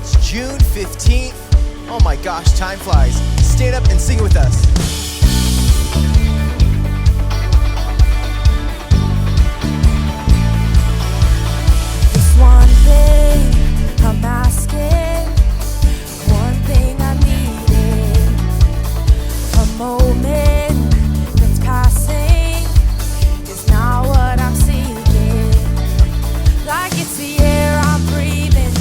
It's June 15th. Oh my gosh, time flies. Stand up and sing it with us. Just one thing I'm asking, one thing I'm needing, a moment that's passing is not what I'm seeking. Like it's the air I'm breathing,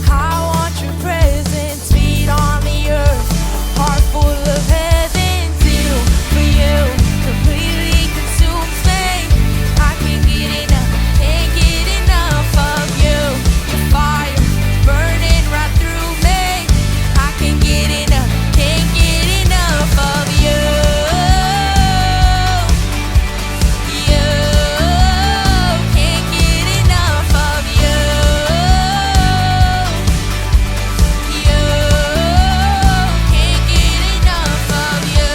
I want your presence, feet on the earth, heart full of heaven, zeal for you, completely consumes me. I can't get enough, can't get enough of you. Your fire burning right through me. I can't get enough, can't get enough of you. You can't get enough of you. You can't get enough of you.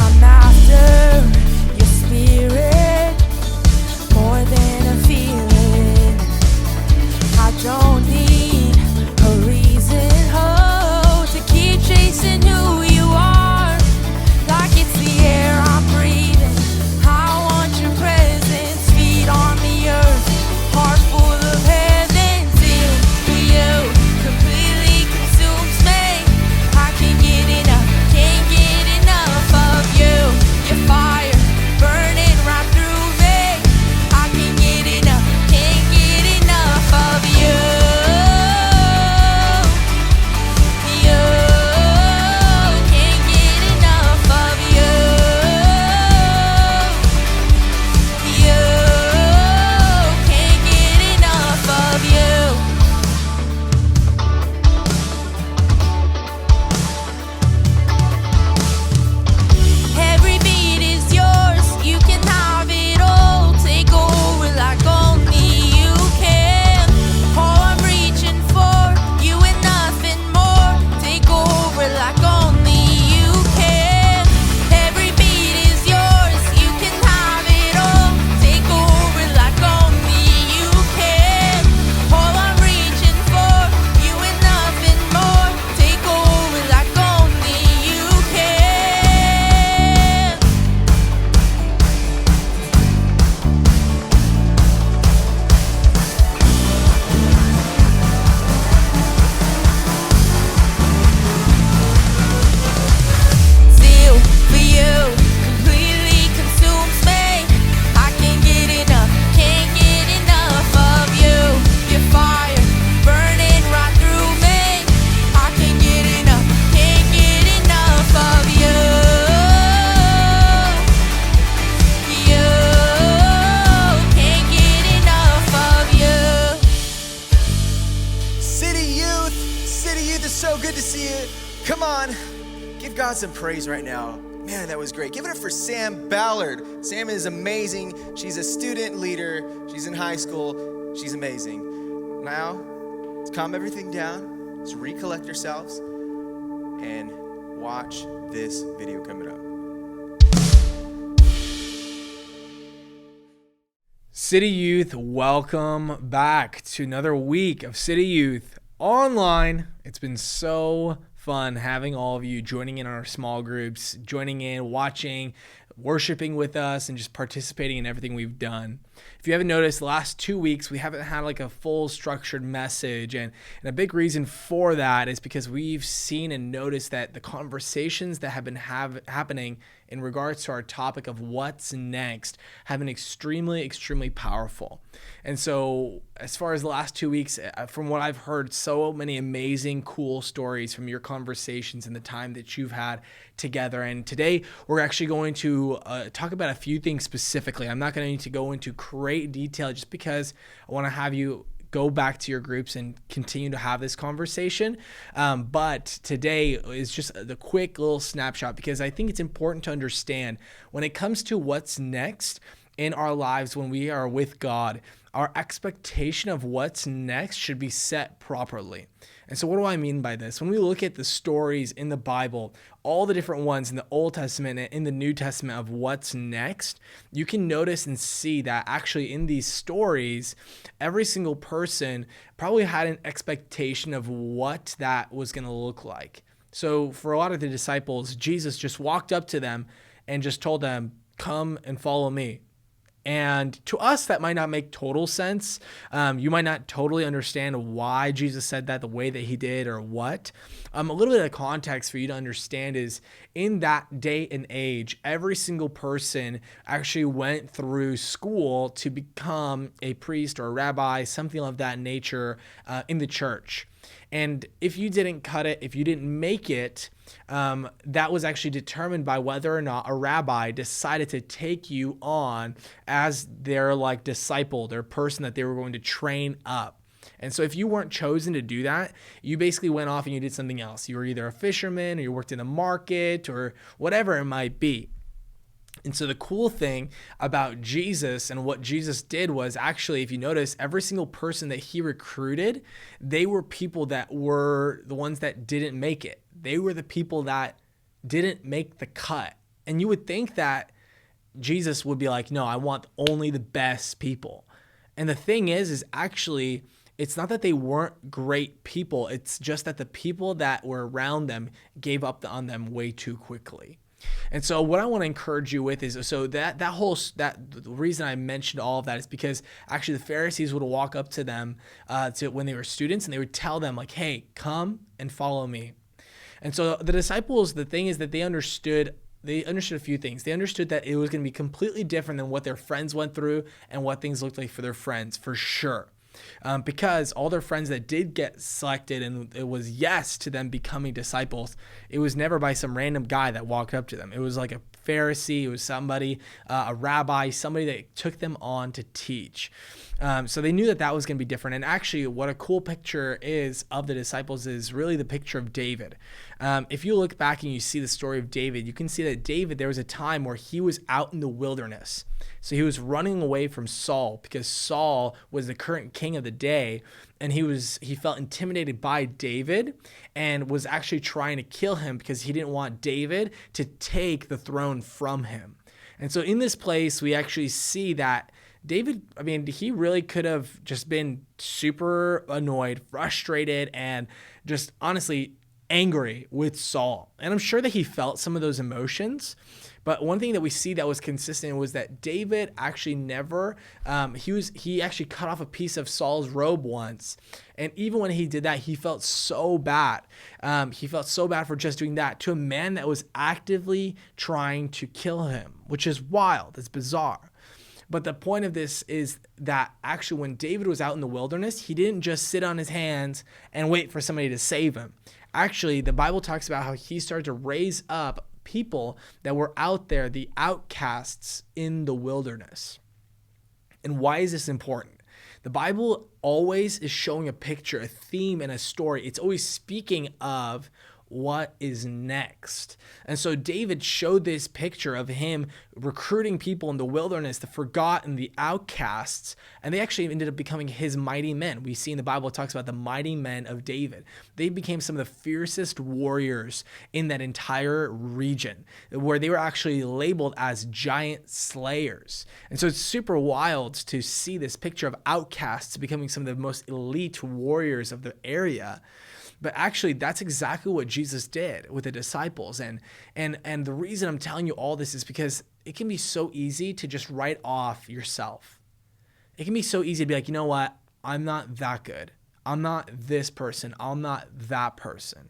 I'm after your spirit more than a feeling. I don't need a reason, oh, to keep chasing who you are. Like it's the air I'm breathing, I want your presence, feet on the earth, heart full of heaven, zeal for you, completely consumes me. I can't get enough, can't get enough of you. Your fire burning right through me. I can't get enough, can't get enough of you. You can't get enough of you. You can't get enough of you. Every beat is yours, you can have it all. Take over like only you can. All I'm reaching for, you and nothing more. Take over like only you can. Every beat is yours, you can have it all. Take over like only you can. All I'm reaching for, you and nothing more. Take over like only you can. Zeal for you, completely consumes me. I can't get enough, can't get enough of you. Your fire burning right through me. I can't get enough, can't get enough of you. You can't get enough of you. City Youth is so good to see you. Come on, give God some praise right now. Man, that was great. Give it up for Sam Ballard. Sam is amazing. She's a student leader. She's in high school. She's amazing. Now, let's calm everything down. Let's recollect ourselves and watch this video coming up. City Youth, welcome back to another week of City Youth online. It's been so fun having all of you joining in our small groups, joining in, watching, worshiping with us, and just participating in everything we've done. If you haven't noticed, the last 2 weeks, we haven't had like a full structured message. And a big reason for that is because we've seen and noticed that the conversations that have been happening in regards to our topic of what's next have been extremely powerful. And so as far as the last 2 weeks, from what I've heard, so many amazing, cool stories from your conversations and the time that you've had together. And today we're actually going to talk about a few things specifically. I'm not going to need to go into great detail just because I want to have you go back to your groups and continue to have this conversation. But today is just the quick little snapshot because I think it's important to understand when it comes to what's next in our lives when we are with God. our expectation of what's next should be set properly. And so what do I mean by this? When we look at the stories in the Bible, all the different ones in the Old Testament and in the New Testament of what's next, you can notice and see that actually in these stories, every single person probably had an expectation of what that was going to look like. So for a lot of the disciples, Jesus just walked up to them and just told them, come and follow me. And to us, that might not make total sense. You might not totally understand why Jesus said that the way that he did or what. A little bit of context for you to understand is in that day and age, every single person actually went through school to become a priest or a rabbi, something of that nature in the church. And if you didn't cut it, if you didn't make it, that was actually determined by whether or not a rabbi decided to take you on as their disciple, their person that they were going to train up. And so if you weren't chosen to do that, you basically went off and you did something else. You were either a fisherman or you worked in the market or whatever it might be. And so the cool thing about Jesus and what Jesus did was actually, if you notice, every single person that he recruited, they were people that were the ones that didn't make it. They were the people that didn't make the cut. And you would think that Jesus would be like, no, I want only the best people. And the thing is actually, it's not that they weren't great people. It's just that the people that were around them gave up on them way too quickly. And so what I want to encourage you with is, so that the reason I mentioned all of that is because actually the Pharisees would walk up to them when they were students, and they would tell them hey, come and follow me. And so the disciples, the thing is that they understood a few things. They understood that it was going to be completely different than what their friends went through and what things looked like for their friends, for sure. Because all their friends that did get selected and it was yes to them becoming disciples, it was never by some random guy that walked up to them. It was like a Pharisee, it was somebody, a rabbi, somebody that took them on to teach. So they knew that was going to be different. And actually what a cool picture is of the disciples is really the picture of David. If you look back and you see the story of David, you can see that David, there was a time where he was out in the wilderness. So he was running away from Saul because Saul was the current king of the day, and he felt intimidated by David and was actually trying to kill him because he didn't want David to take the throne from him. And so in this place, we actually see that David, he really could have just been super annoyed, frustrated, and just honestly angry with Saul. And I'm sure that he felt some of those emotions. But one thing that we see that was consistent was that David actually never, he actually cut off a piece of Saul's robe once. And even when he did that, he felt so bad. He felt so bad for just doing that to a man that was actively trying to kill him, which is wild. It's bizarre. But the point of this is that actually when David was out in the wilderness, he didn't just sit on his hands and wait for somebody to save him. Actually, the Bible talks about how he started to raise up people that were out there, the outcasts in the wilderness. And why is this important? The Bible always is showing a picture, a theme, and a story. It's always speaking of what is next. And so David showed this picture of him recruiting people in the wilderness, the forgotten, the outcasts, and they actually ended up becoming his mighty men. We see in the Bible, it talks about the mighty men of David. They became some of the fiercest warriors in that entire region, where they were actually labeled as giant slayers. And so it's super wild to see this picture of outcasts becoming some of the most elite warriors of the area. But actually, that's exactly what Jesus did with the disciples. And the reason I'm telling you all this is because it can be so easy to just write off yourself. It can be so easy to be like, you know what? I'm not that good. I'm not this person. I'm not that person.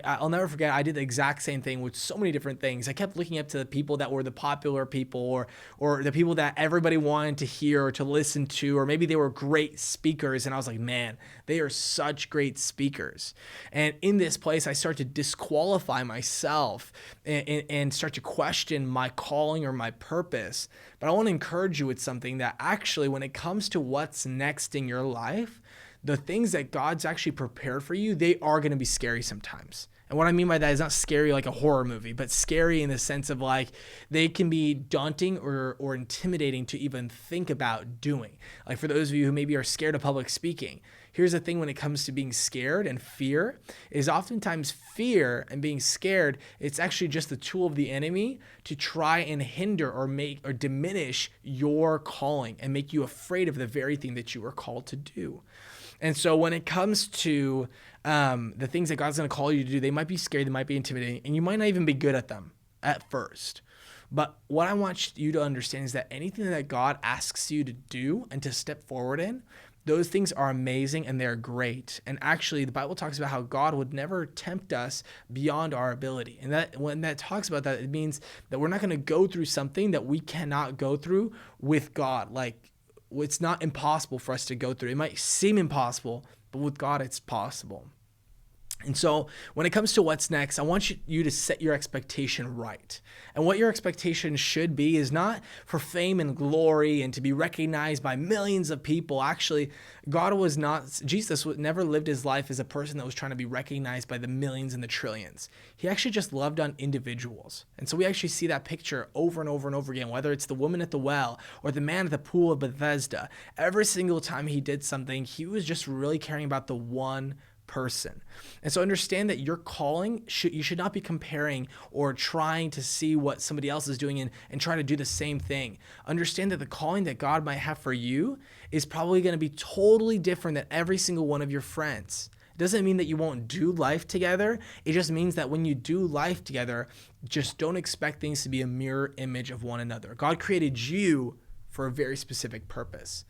I'll never forget, I did the exact same thing with so many different things. I kept looking up to the people that were the popular people or the people that everybody wanted to hear or to listen to, or maybe they were great speakers. And I was like, man, they are such great speakers. And in this place, I start to disqualify myself and start to question my calling or my purpose. But I want to encourage you with something that actually, when it comes to what's next in your life, the things that God's actually prepared for you, they are going to be scary sometimes. And what I mean by that is not scary like a horror movie, but scary in the sense of like they can be daunting or intimidating to even think about doing. Like for those of you who maybe are scared of public speaking, here's the thing when it comes to being scared and fear is oftentimes fear and being scared, it's actually just the tool of the enemy to try and hinder or make or diminish your calling and make you afraid of the very thing that you were called to do. And so when it comes to the things that God's going to call you to do, they might be scary, they might be intimidating, and you might not even be good at them at first. But what I want you to understand is that anything that God asks you to do and to step forward in, those things are amazing and they're great. And actually, the Bible talks about how God would never tempt us beyond our ability. And that when that talks about that, it means that we're not going to go through something that we cannot go through with God. Like, it's not impossible for us to go through. It might seem impossible, but with God, it's possible. And so when it comes to what's next, I want you to set your expectation right. And what your expectation should be is not for fame and glory and to be recognized by millions of people. Actually, Jesus never lived his life as a person that was trying to be recognized by the millions and the trillions. He actually just loved on individuals. And so we actually see that picture over and over and over again, whether it's the woman at the well or the man at the pool of Bethesda. Every single time he did something, he was just really caring about the one person. And so understand that your calling, you should not be comparing or trying to see what somebody else is doing and try to do the same thing. Understand that the calling that God might have for you is probably going to be totally different than every single one of your friends. It doesn't mean that you won't do life together. It just means that when you do life together, just don't expect things to be a mirror image of one another. God created you for a very specific purpose.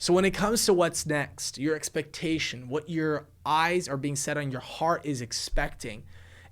So when it comes to what's next, your expectation, what your eyes are being set on, your heart is expecting.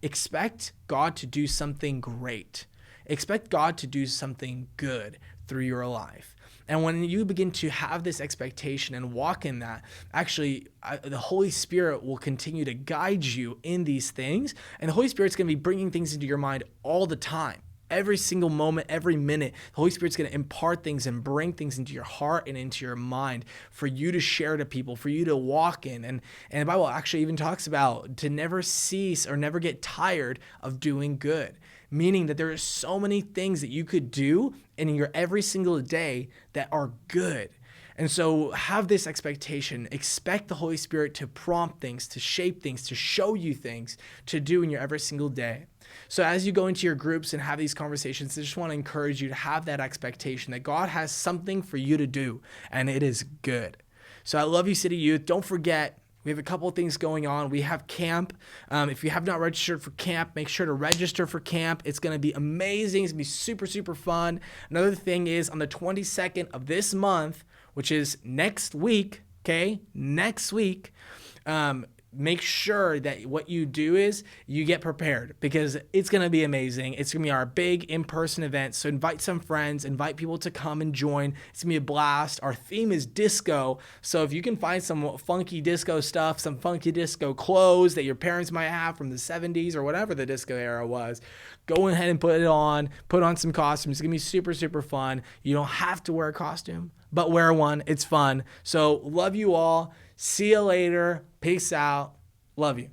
Expect God to do something great. Expect God to do something good through your life. And when you begin to have this expectation and walk in that, actually, the Holy Spirit will continue to guide you in these things. And the Holy Spirit's going to be bringing things into your mind all the time. Every single moment, every minute, the Holy Spirit's going to impart things and bring things into your heart and into your mind for you to share to people, for you to walk in. And the Bible actually even talks about to never cease or never get tired of doing good, meaning that there are so many things that you could do in your every single day that are good. And so have this expectation. Expect the Holy Spirit to prompt things, to shape things, to show you things to do in your every single day. So as you go into your groups and have these conversations, I just want to encourage you to have that expectation that God has something for you to do, and it is good. So I love you, City Youth. Don't forget, we have a couple of things going on. We have camp. If you have not registered for camp, make sure to register for camp. It's going to be amazing. It's going to be super, super fun. Another thing is on the 22nd of this month, which is next week, okay? Next week, make sure that what you do is you get prepared because it's going to be amazing. It's going to be our big in-person event. So invite some friends, invite people to come and join. It's going to be a blast. Our theme is disco. So if you can find some funky disco stuff, some funky disco clothes that your parents might have from the 70s or whatever the disco era was, go ahead and put on some costumes. It's going to be super, super fun. You don't have to wear a costume, but wear one. It's fun. So love you all. See you later. Peace out. Love you.